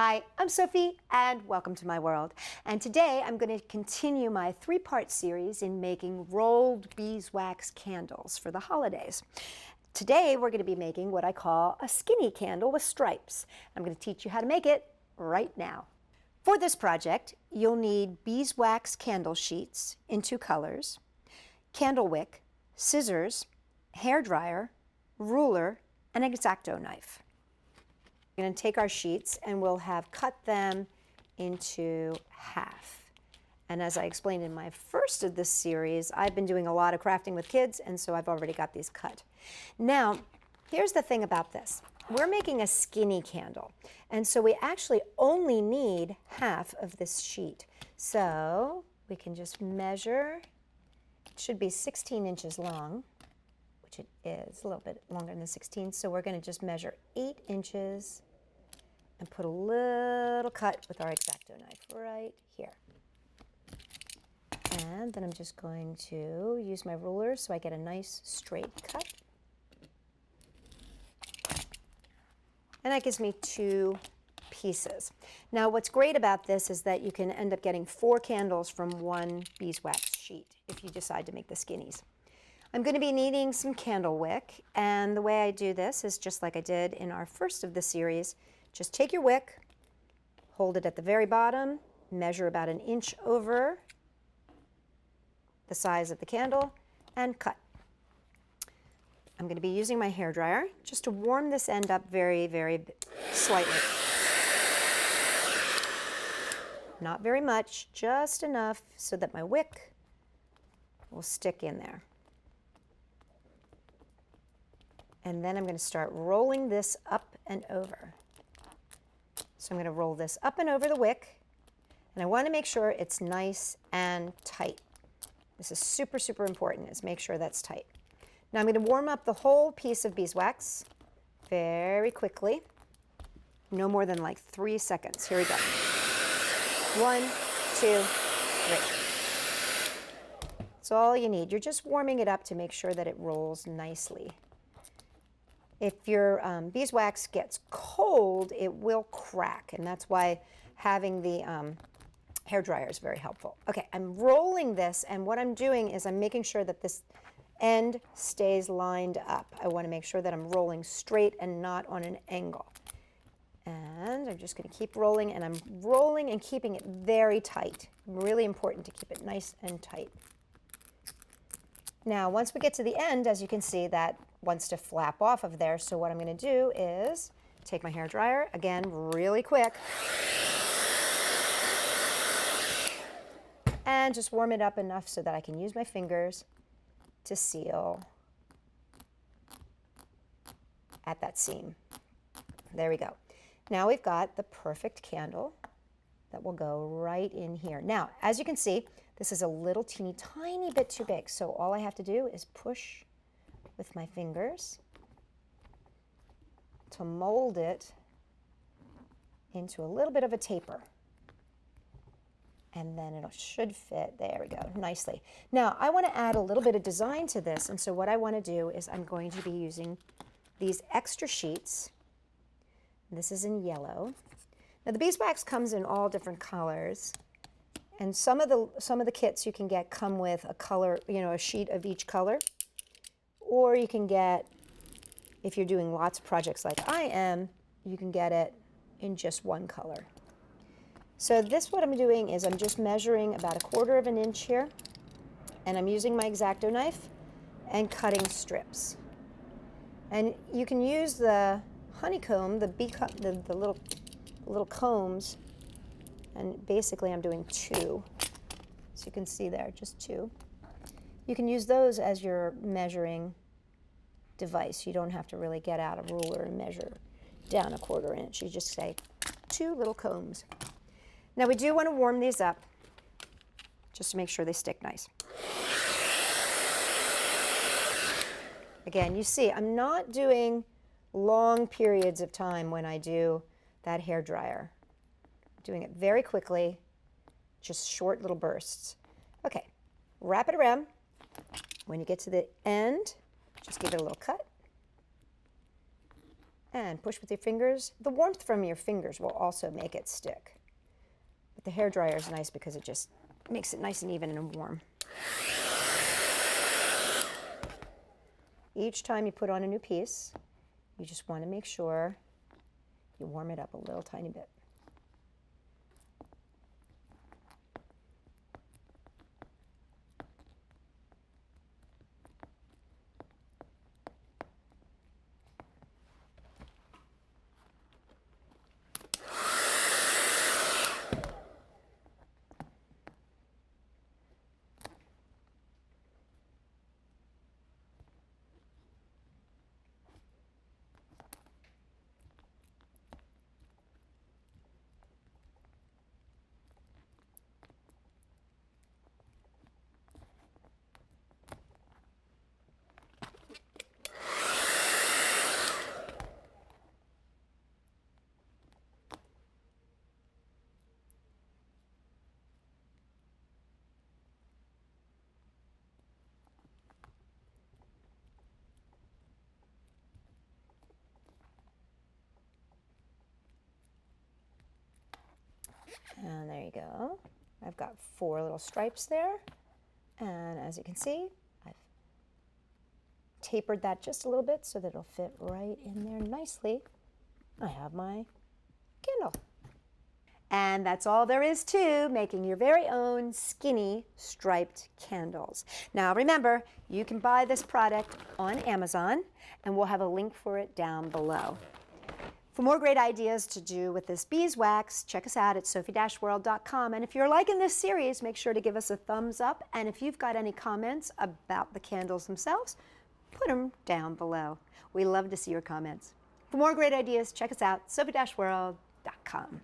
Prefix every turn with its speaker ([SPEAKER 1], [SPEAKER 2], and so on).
[SPEAKER 1] Hi, I'm Sophie and welcome to my world. And today I'm going to continue my three-part series in making rolled beeswax candles for the holidays. Today we're going to be making what I call a skinny candle with stripes. I'm going to teach you how to make it right now. For this project, you'll need beeswax candle sheets in 2 colors, candle wick, scissors, hairdryer, ruler, and an X-Acto knife. We're going to take our sheets and we'll have cut them into half. And as I explained in my first of this series, I've been doing a lot of crafting with kids, and so I've already got these cut. Now, here's the thing about this. We're making a skinny candle, and so we actually only need half of this sheet. So we can just measure. It should be 16 inches long, which it is, a little bit longer than 16. So we're going to just measure 8 inches and put a little cut with our X-Acto knife right here. And then I'm just going to use my ruler so I get a nice straight cut. And that gives me 2 pieces. Now what's great about this is that you can end up getting 4 candles from 1 beeswax sheet if you decide to make the skinnies. I'm going to be needing some candle wick, and the way I do this is just like I did in our first of the series. Just take your wick, hold it at the very bottom, measure about 1 inch over the size of the candle, and cut. I'm going to be using my hairdryer just to warm this end up very, very slightly. Not very much, just enough so that my wick will stick in there. And then I'm going to start rolling this up and over. So I'm going to roll this up and over the wick, and I want to make sure it's nice and tight. This is super, super important, is make sure that's tight. Now I'm going to warm up the whole piece of beeswax very quickly. No more than like 3 seconds. Here we go. 1, 2, 3. That's all you need. You're just warming it up to make sure that it rolls nicely. If your beeswax gets cold, it will crack, and that's why having the hairdryer is very helpful. Okay, I'm rolling this, and what I'm doing is I'm making sure that this end stays lined up. I want to make sure that I'm rolling straight and not on an angle. And I'm just going to keep rolling, and I'm rolling and keeping it very tight. Really important to keep it nice and tight. Now, once we get to the end, as you can see, that wants to flap off of there. So what I'm going to do is take my hairdryer, again, really quick, and just warm it up enough so that I can use my fingers to seal at that seam. There we go. Now we've got the perfect candle that will go right in here. Now, as you can see, this is a little teeny tiny bit too big, so all I have to do is push with my fingers to mold it into a little bit of a taper. And then it should fit, there we go, nicely. Now, I want to add a little bit of design to this, and so what I want to do is I'm going to be using these extra sheets. This is in yellow. Now, the beeswax comes in all different colors, and some of the kits you can get come with a color, a sheet of each color, or you can get, if you're doing lots of projects like I am, you can get it in just 1 color. So this, what I'm doing is I'm just measuring about 1/4 of an inch here, and I'm using my X-Acto knife and cutting strips. And you can use the honeycomb, the little combs, and basically I'm doing 2. So you can see there, just 2. You can use those as your measuring device. You don't have to really get out a ruler and measure down 1/4 inch. You just say 2 little combs. Now we do want to warm these up just to make sure they stick nice. Again, you see, I'm not doing long periods of time when I do that hairdryer. I'm doing it very quickly, just short little bursts. Okay, wrap it around. When you get to the end, just give it a little cut. and push with your fingers. The warmth from your fingers will also make it stick. But the hairdryer is nice because it just makes it nice and even and warm. Each time you put on a new piece, you just want to make sure you warm it up a little tiny bit. And there you go. I've got 4 little stripes there. And as you can see, I've tapered that just a little bit so that it'll fit right in there nicely. I have my candle. And that's all there is to making your very own skinny striped candles. Now remember, you can buy this product on Amazon, and we'll have a link for it down below. For more great ideas to do with this beeswax, check us out at Sophie-World.com. And if you're liking this series, make sure to give us a thumbs up. And if you've got any comments about the candles themselves, put them down below. We love to see your comments. For more great ideas, check us out, Sophie-World.com.